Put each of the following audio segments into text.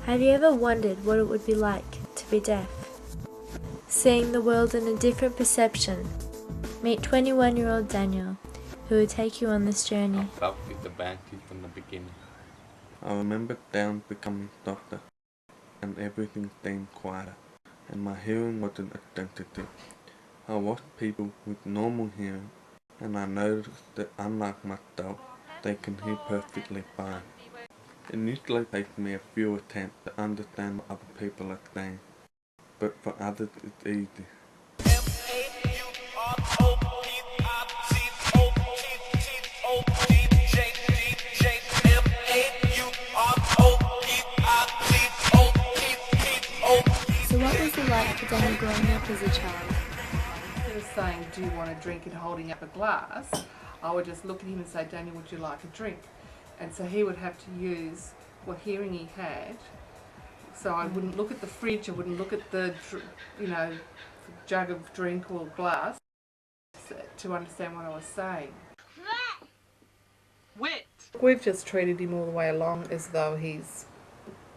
Have you ever wondered what it would be like to be deaf? Seeing the world in a different perception? Meet 21-year-old Daniel, who will take you on this journey. I felt with the band from the beginning. I remember Dan becoming doctor, and everything seemed quieter, and my hearing was an identity. I watched people with normal hearing, and I noticed that unlike myself, they can hear perfectly fine. It usually takes me a few attempts to understand what other people are saying, but for others it's easy. So what was it like for Daniel growing up as a child? Instead of saying, do you want a drink, and holding up a glass, I would just look at him and say, Daniel, would you like a drink? And so he would have to use what hearing he had. So I wouldn't look at the fridge, I wouldn't look at the, jug of drink or glass to understand what I was saying. Wet! We've just treated him all the way along as though he's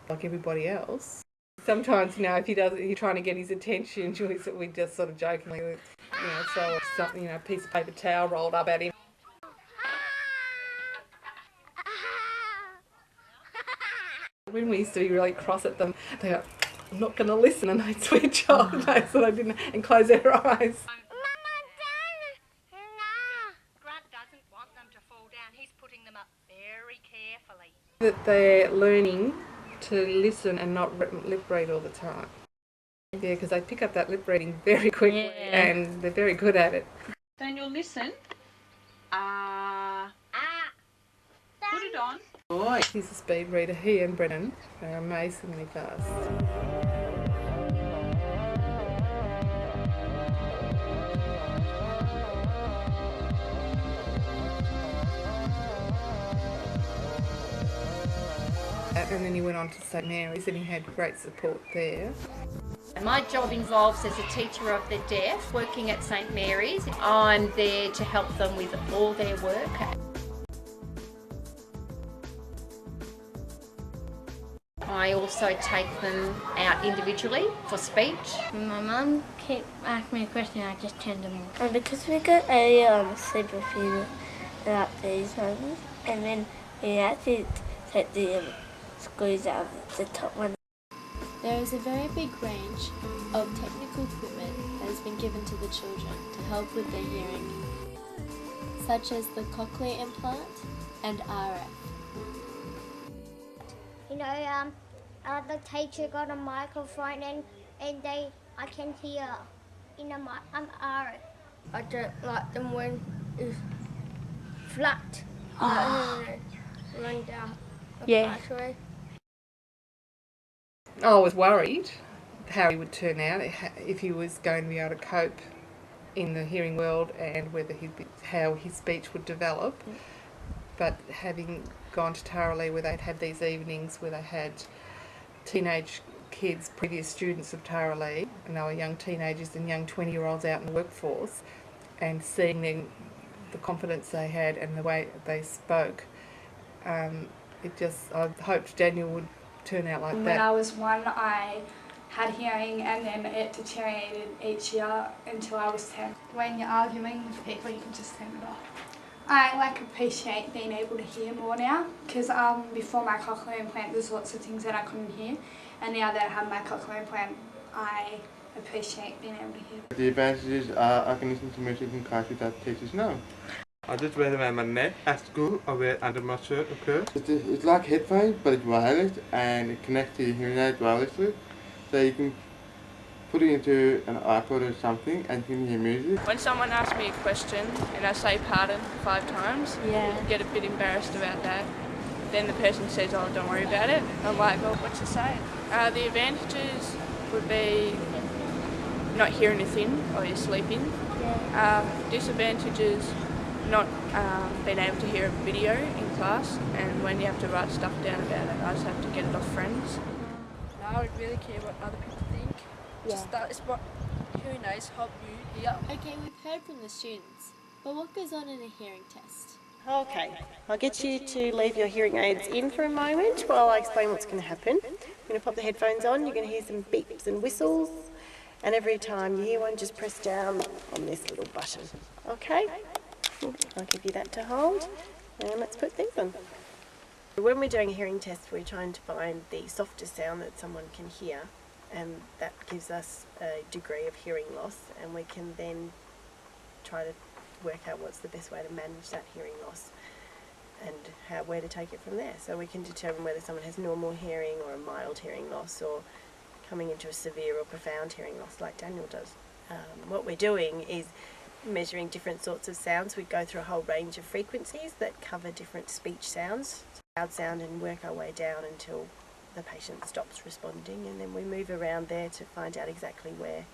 like everybody else. Sometimes, if you're trying to get his attention, we just sort of jokingly, throw something, a piece of paper towel rolled up at him. When we used to be really cross at them, they go, I'm not going to listen, and they'd switch off, so they didn't, and close their eyes. Grant doesn't want them to fall down. He's putting them up very carefully. That they're learning to listen and not lip read all the time. Yeah, because they pick up that lip reading very quickly, and they're very good at it. Daniel, listen. Put it on. Boy. He's a speed reader. He and Brennan are amazingly fast. And then he went on to St Mary's, and he had great support there. My job involves as a teacher of the deaf, working at St Mary's. I'm there to help them with all their work. I also take them out individually for speech. My mum kept asking me a question, I just turned them off. And because we got a sleeper fever about these ones, and then we had to take the screws out of the top one. There is a very big range of technical equipment that has been given to the children to help with their hearing, such as the cochlear implant and RF. The teacher got a microphone and I can hear in a RF. I don't like them when it's flat. Run down the pathway. I was worried how he would turn out, if he was going to be able to cope in the hearing world, and how his speech would develop. But having gone to Tihara, where they'd have these evenings where they had teenage kids, previous students of Tihara, and they were young teenagers and young 20-year-olds out in the workforce, and seeing them, the confidence they had and the way they spoke, I hoped Daniel would turn out like that. When I was 1, I had hearing, and then it deteriorated each year until I was 10. When you're arguing with people, you can just turn it off. I appreciate being able to hear more now, because before my cochlear implant there's lots of things that I couldn't hear, and now that I have my cochlear implant I appreciate being able to hear. The advantages are I can listen to music in class without teachers know. I just wear them around my neck at school, I wear it under my shirt or coat. It's like headphones, but it's wireless, and it connects to your hearing aid wirelessly, so you can put it into an iPod or something and you can hear music. When someone asks me a question and I say pardon 5 times, I get a bit embarrassed about that. Then the person says, oh, don't worry about it. I'm like, well, what's it say? The advantages would be not hearing a thing while you're sleeping. Disadvantages, not being able to hear a video in class, and when you have to write stuff down about it, I just have to get it off friends. I don't really care what other people think. Just that is what who knows help you hear. Okay, we've heard from the students, but what goes on in a hearing test? Okay, I'll get you to leave your hearing aids in for a moment while I explain what's going to happen. I'm going to pop the headphones on, you're going to hear some beeps and whistles, and every time you hear one, just press down on this little button. Okay? I'll give you that to hold, and let's put these on. When we're doing a hearing test, we're trying to find the softest sound that someone can hear, and that gives us a degree of hearing loss, and we can then try to work out what's the best way to manage that hearing loss and where to take it from there. So we can determine whether someone has normal hearing or a mild hearing loss, or coming into a severe or profound hearing loss like Daniel does. What we're doing is measuring different sorts of sounds. We go through a whole range of frequencies that cover different speech sounds, loud sound, and work our way down until the patient stops responding, and then we move around there to find out exactly where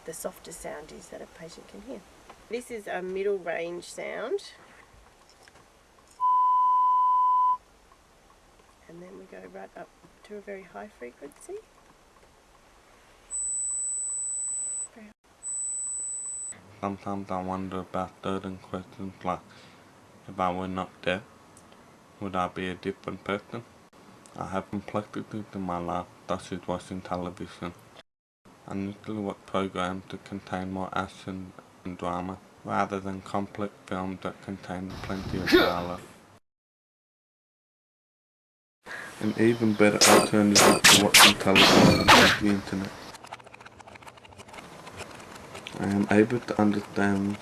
the softest sound is that a patient can hear. This is a middle range sound, and then we go right up to a very high frequency. Sometimes I wonder about certain questions like, if I were not deaf, would I be a different person? I have complexities in my life, such as watching television. I usually watch programs that contain more action and drama, rather than complex films that contain plenty of dialogue. An even better alternative to watching television is the internet. I am able to understand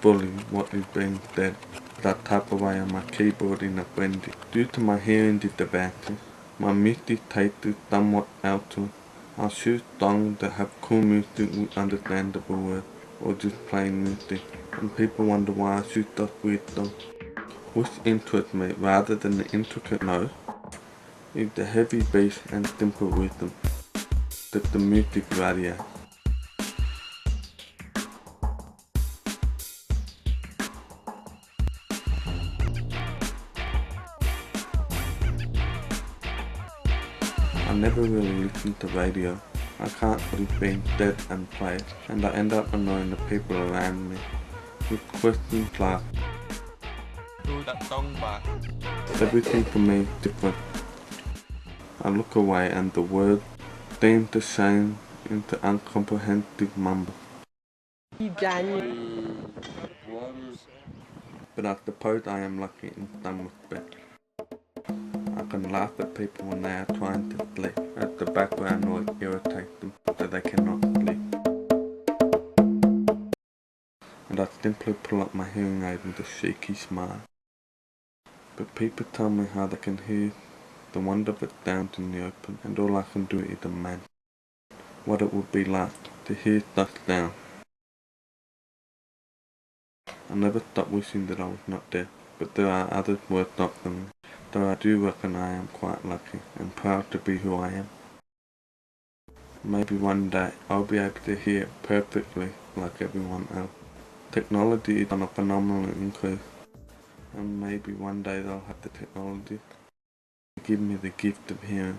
fully what is being said as I type away on my keyboard in a frenzy. Due to my hearing disadvantage, my music taste is somewhat altered. I'll choose songs that have cool music with understandable words, or just plain music, and people wonder why I choose such weird songs. Which interests me rather than the intricate notes is the heavy bass and simple rhythm that the music radiates. I never really listen to radio. I can't leave being said and played, and I end up annoying the people around me with questions like, "Who that song by?" Everything for me is different. I look away and the words seem to change into incomprehensible mumble. But I suppose I am lucky in some respects. I can laugh at people when they are trying to sleep, as the background noise irritates them so they cannot sleep. And I simply pull up my hearing aid with a cheeky smile. But people tell me how they can hear the wonderful sounds in the open, and all I can do is imagine what it would be like to hear such sounds. I never stop wishing that I was not deaf, but there are others worse off than me. Though I do reckon I am quite lucky and proud to be who I am. Maybe one day I'll be able to hear perfectly like everyone else. Technology is on a phenomenal increase, and maybe one day they'll have the technology to give me the gift of hearing.